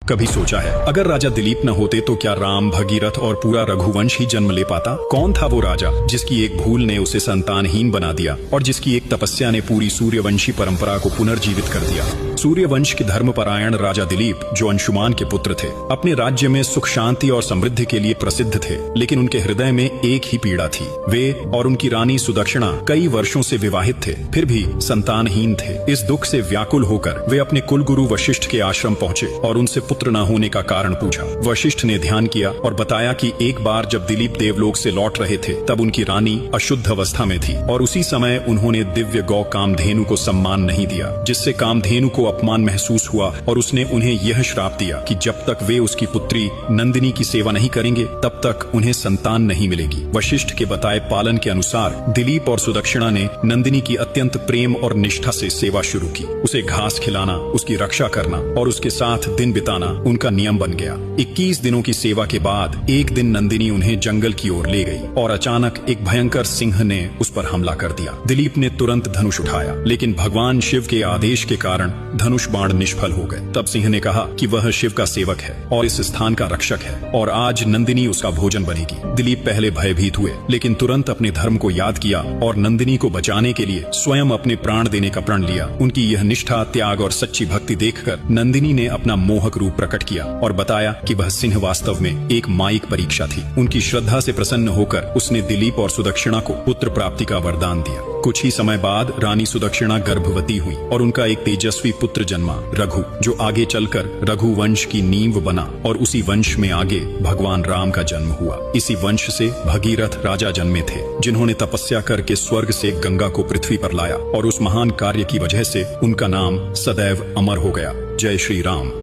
कभी सोचा है अगर राजा दिलीप न होते तो क्या राम, भगीरथ और पूरा रघुवंश ही जन्म ले पाता? कौन था वो राजा जिसकी एक भूल ने उसे संतानहीन बना दिया और जिसकी एक तपस्या ने पूरी सूर्यवंशी परंपरा को पुनर्जीवित कर दिया? सूर्यवंश के धर्मपरायण राजा दिलीप, जो अंशुमान के पुत्र थे, अपने राज्य में सुख शांति और समृद्धि के लिए प्रसिद्ध थे, लेकिन उनके हृदय में एक ही पीड़ा थी। वे और उनकी रानी सुदक्षिणा कई वर्षों से विवाहित थे, फिर भी संतानहीन थे। इस दुख से व्याकुल होकर वे अपने कुलगुरु वशिष्ठ के आश्रम पहुंचे और उनसे पुत्र न होने का कारण पूछा। वशिष्ठ ने ध्यान किया और बताया कि एक बार जब दिलीप देवलोक से लौट रहे थे तब उनकी रानी अशुद्ध अवस्था में थी और उसी समय उन्होंने दिव्य गौ कामधेनु को सम्मान नहीं दिया, जिससे कामधेनु को अपमान महसूस हुआ और उसने उन्हें यह श्राप दिया कि जब तक वे उसकी पुत्री नंदिनी की सेवा नहीं करेंगे तब तक उन्हें संतान नहीं मिलेगी। वशिष्ठ के बताए पालन के अनुसार दिलीप और सुदक्षिणा ने नंदिनी की अत्यंत प्रेम और निष्ठा से सेवा शुरू की। उसे घास खिलाना, उसकी रक्षा करना और उसके साथ दिन बिताना उनका नियम बन गया। 21 दिनों की सेवा के बाद एक दिन नंदिनी उन्हें जंगल की ओर ले गई और अचानक एक भयंकर सिंह ने उस पर हमला कर दिया। दिलीप ने तुरंत धनुष उठाया, लेकिन भगवान शिव के आदेश के कारण धनुष बाण निष्फल हो गए। तब सिंह ने कहा कि वह शिव का सेवक है और इस स्थान का रक्षक है और आज नंदिनी उसका भोजन बनेगी। दिलीप पहले भयभीत हुए, लेकिन तुरंत अपने धर्म को याद किया और नंदिनी को बचाने के लिए स्वयं अपने प्राण देने का प्रण लिया। उनकी यह निष्ठा, त्याग और सच्ची भक्ति देखकर नंदिनी ने अपना मोहक रूप प्रकट किया और बताया कि वह सिंह वास्तव में एक माइक परीक्षा थी। उनकी श्रद्धा से प्रसन्न होकर उसने दिलीप और सुदक्षिणा को पुत्र प्राप्ति का वरदान दिया। कुछ ही समय बाद रानी सुदक्षिणा गर्भवती हुई और उनका एक तेजस्वी पुत्र जन्मा, रघु, जो आगे चलकर रघुवंश की नींव बना और उसी वंश में आगे भगवान राम का जन्म हुआ। इसी वंश से भगीरथ राजा जन्मे थे, जिन्होंने तपस्या करके स्वर्ग से गंगा को पृथ्वी पर लाया और उस महान कार्य की वजह से उनका नाम सदैव अमर हो गया। जय श्री राम।